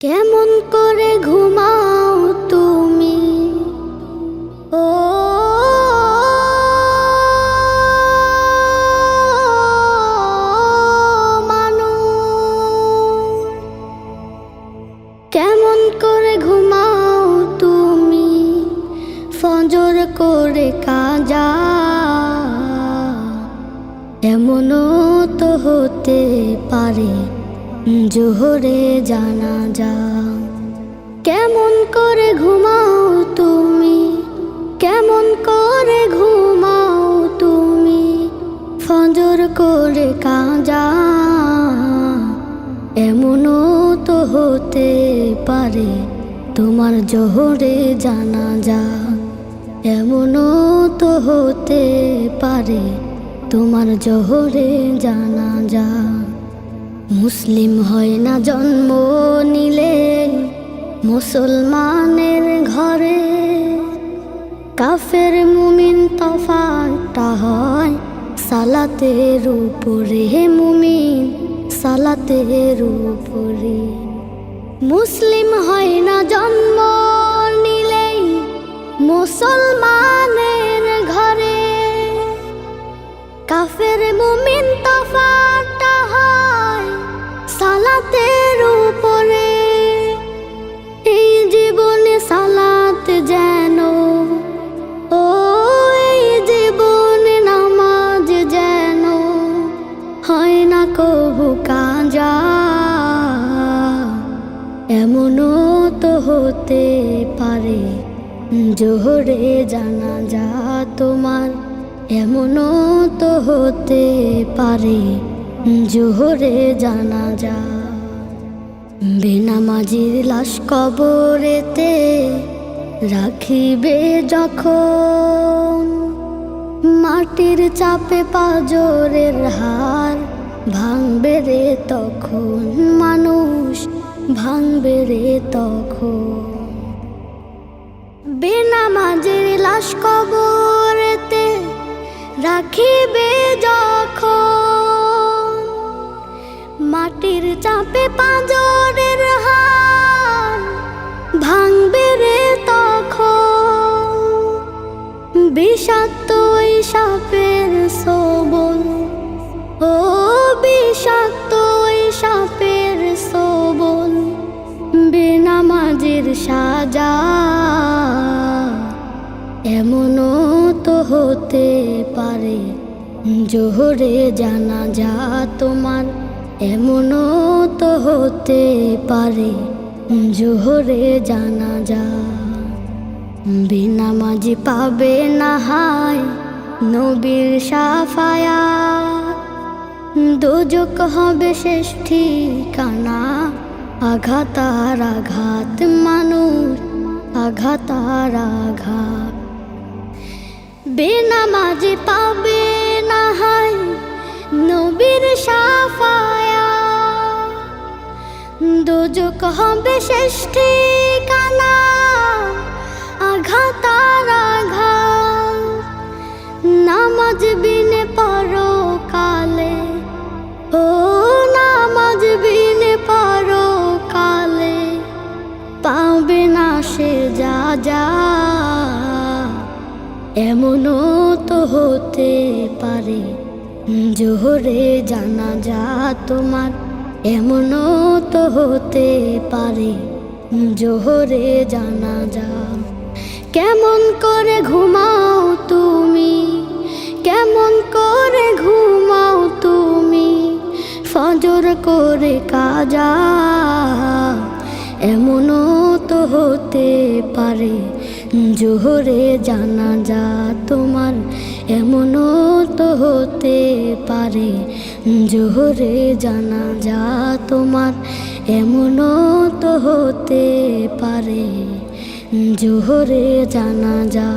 কেমন করে ঘুমাও তুমি ও মানুষ, কেমন করে ঘুমাও তুমি ফজর করে কাজা। এমনও তো হতে পারে জোহরে জানাজা। কেমন করে ঘুমাও তুমি, কেমন করে ঘুমাও তুমি ফজর করে কাজা। এমনও তো হতে পারে তোমার জোহরে জানাজা। এমনও তো হতে পারে তোমার জোহরে জানাজা। মুসলিম হয় না জন্ম নিলে মুসলমানের ঘরে, কাফের মুমিন তফাৎটা হয় সালাতের উপরে। মুমিন সালাতের উপরে। মুসলিম হয় না জন্ম নিলেই মুসলমানের ঘরে, কাফের মুমিন তফাৎটা হয় সালাতের উপরে। এই জীবনে সালাত যেন ও, এই জীবনে নামাজ যেন হয় না কবু কাজা। এমনও তো হতে পারে জোহরে জানাজা তোমার। এমনও তো হতে পারে জোহরে জানাজা। বেনামাজির লাশ কবরেতে রাখিবে যখন, মাটির চাপে পাঁজরের হাড় ভাঙবে রে তখন। মানুষ ভাঙবে রে তখন। বেনামাজির লাশ কবরেতে রাখিবে যখন, মাটির চাপে পাঁজরের হাড় ভাঙবে রে তখন। বিষাক্ত ওই সাপের সবল ও, বিষাক্ত ওই সাপের সবল বেনামাজির সাজা। এমনও তো হতে পারে জোহরে জানাজা তোমার। এমনও তো হতে পারে জোহরে জানাজা। বেনামাজি পাবে না হায় নবীর শাফায়াত, দোজক হবে শেষ ঠিকানা। আঘাত আর আঘাত মানুষ, আঘাত আর আঘাত। বেনামাজি পাবে না হায় নবীর শাফায়াত, দোজক হবে শেষ ঠিকানা। আঘাত আর আঘাত। নামাজ বিনে পরকালে ও, নামাজ বিনে পরকালে পাবে না সে যা যা। এমনও তো হতে পারে জোহরে জানাজা তোমার। এমনও তো হতে পারে জোহরে জানাজা। কেমন করে ঘুমাও তুমি, কেমন করে ঘুমাও তুমি ফজর করে কাজা। এমনও তো হতে পারে জোহরে জানাজা তোমার। এমনও তো হতে পারে জোহরে জানাজা তোমার। এমনও তো হতে পারে জোহরে জানাজা।